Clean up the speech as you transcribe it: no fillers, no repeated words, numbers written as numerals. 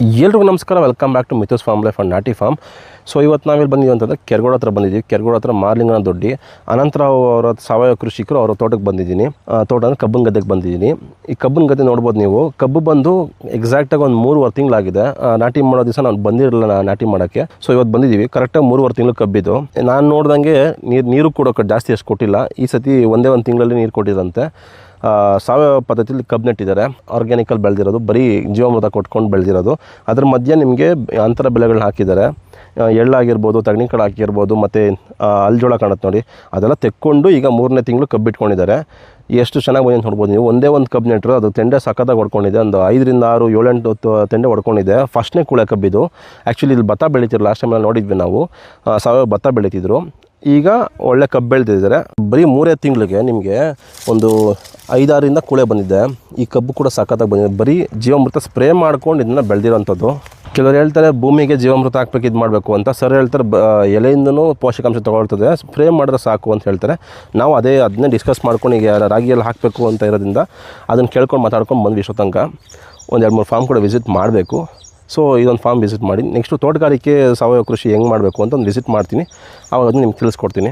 ಎಲ್ರಿಗೂ ನಮಸ್ಕಾರ, welcome back to Mithu's farm life and nati farm. So ಇವತ್ತು ನಾವಿಲ್ಲಿ ಬಂದಿದ್ದೀವಿ ಅಂತಂದರೆ ಕೆರಗೋಡ ಹತ್ರ ಬಂದಿದ್ದೀವಿ. ಕೆರಗೋಡ ಹತ್ರ ಮಾರ್ಲಿಂಗನ ದೊಡ್ಡಿ ಅನಂತರಾವ್ ಅವರ ಸಾವಯವ ಕೃಷಿಕರು ಅವರ ತೋಟಕ್ಕೆ ಬಂದಿದ್ದೀನಿ. ತೋಟ ಅಂದರೆ ಕಬ್ಬಿನ ಗದ್ದೆಗೆ ಬಂದಿದ್ದೀನಿ. ಈ ಕಬ್ಬಿನ ಗದ್ದೆ ನೋಡ್ಬೋದು ನೀವು. ಕಬ್ಬು ಬಂದು ಎಕ್ಸಾಕ್ಟಾಗಿ ಒಂದು 3 ತಿಂಗಳಾಗಿದೆ. ನಾಟಿ ಮಾಡೋ ದಿವಸ ನಾನು ಬಂದಿರಲಿಲ್ಲ ನಾಟಿ ಮಾಡೋಕ್ಕೆ. ಸೊ ಇವತ್ತು ಬಂದಿದ್ದೀವಿ. ಕರೆಕ್ಟಾಗಿ 3 ತಿಂಗಳು ಕಬ್ಬಿದ್ದು. ನಾನು ನೋಡ್ದಂಗೆ ನೀರು ಕೂಡ ಜಾಸ್ತಿ ಅಷ್ಟು ಕೊಟ್ಟಿಲ್ಲ. ಈ ಸತಿ ಒಂದೇ ಒಂದು ತಿಂಗಳಲ್ಲಿ ನೀರು ಕೊಟ್ಟಿದ್ದಂತೆ. ಸಾವಯವ ಪದ್ಧತಿಯಲ್ಲಿ ಕಬ್ಬು ನೆಟ್ಟಿದ್ದಾರೆ. ಆರ್ಗ್ಯಾನಿಕಲ್ಲಿ ಬೆಳೆದಿರೋದು, ಬರೀ ಜೀವಾಮೃತ ಕೊಟ್ಕೊಂಡು ಬೆಳೆದಿರೋದು. ಅದ್ರ ಮಧ್ಯೆ ನಿಮಗೆ ಅಂತರ ಬೆಳೆಗಳನ್ನ ಹಾಕಿದ್ದಾರೆ. ಎಳ್ಳಾಗಿರ್ಬೋದು, ತಗಣಿಕಾಳು ಹಾಕಿರ್ಬೋದು, ಮತ್ತು ಅಲ್ಜೋಳ ಕಾಣುತ್ತೆ ನೋಡಿ, ಅದೆಲ್ಲ ತೆಕ್ಕೊಂಡು ಈಗ 3ನೇ ತಿಂಗಳು ಕಬ್ಬು ಇಟ್ಕೊಂಡಿದ್ದಾರೆ. ಎಷ್ಟು ಚೆನ್ನಾಗಿ ಬಂದು ನೋಡ್ಬೋದು ನೀವು. ಒಂದೇ ಒಂದು ಕಬ್ಬು ನೆಟ್ಟರು, ಅದು ತೆಂಡೆ ಸಖತ್ತಾಗಿ ಹೊಡ್ಕೊಂಡಿದೆ. ಒಂದು 5 ರಿಂದ 6, 7, 8 ತೆಂಡೆ ಹೊಡ್ಕೊಂಡಿದೆ. ಫಸ್ಟ್ನೇ ಕೂಳೆ ಕಬ್ಬಿದು. ಆ್ಯಕ್ಚುಲಿ ಇಲ್ಲಿ ಭತ್ತ ಬೆಳೀತಿರು, ಲಾಸ್ಟ್ ಟೈಮೆಲ್ಲ ನೋಡಿದ್ವಿ ನಾವು. ಸಾವಯವ ಭತ್ತ ಬೆಳೀತಿದ್ರು. ಈಗ ಒಳ್ಳೆ ಕಬ್ಬು ಬೆಳೆದಿದ್ದಾರೆ. ಬರೀ 3 ತಿಂಗಳಿಗೆ ನಿಮಗೆ ಒಂದು 5-6 ರಿಂದ ಕೂಳೆ ಬಂದಿದೆ. ಈ ಕಬ್ಬು ಕೂಡ ಸಖತ್ತಾಗಿ ಬಂದಿದೆ. ಬರೀ ಜೀವಾಮೃತ ಸ್ಪ್ರೇ ಮಾಡ್ಕೊಂಡು ಇದನ್ನು ಬೆಳೆದಿರೋಂಥದ್ದು. ಕೆಲವರು ಹೇಳ್ತಾರೆ ಭೂಮಿಗೆ ಜೀವಾಮೃತ ಹಾಕ್ಬೇಕು, ಇದು ಮಾಡಬೇಕು ಅಂತ. ಸರ್ ಹೇಳ್ತಾರೆ ಎಲೆಯಿಂದನೂ ಪೋಷಕಾಂಶ ತೊಗೊಳ್ತದೆ, ಸ್ಪ್ರೇ ಮಾಡಿದ್ರೆ ಸಾಕು ಅಂತ ಹೇಳ್ತಾರೆ. ನಾವು ಅದನ್ನೇ ಡಿಸ್ಕಸ್ ಮಾಡ್ಕೊಂಡು ಈಗ ರಾಗಿಯಲ್ಲಿ ಹಾಕಬೇಕು ಅಂತ ಇರೋದ್ರಿಂದ ಅದನ್ನು ಕೇಳ್ಕೊಂಡು ಮಾತಾಡ್ಕೊಂಡು ಬಂದ್ವಿ. ಇಷ್ಟೋ ತನಕ ಒಂದು 2-3 ಫಾರ್ಮ್ ಕೂಡ ವಿಸಿಟ್ ಮಾಡಬೇಕು. ಸೊ ಇದೊಂದು ಫಾರ್ಮ್ ವಿಸಿಟ್ ಮಾಡಿ ನೆಕ್ಸ್ಟು ತೋಟಗಾರಿಕೆ ಸಾವಯವ ಕೃಷಿ ಹೆಂಗೆ ಮಾಡಬೇಕು ಅಂತ ಒಂದು ವಿಸಿಟ್ ಮಾಡ್ತೀನಿ. ಆವಾಗ ಅದನ್ನು ನಿಮ್ಗೆ ತಿಳಿಸ್ಕೊಡ್ತೀನಿ.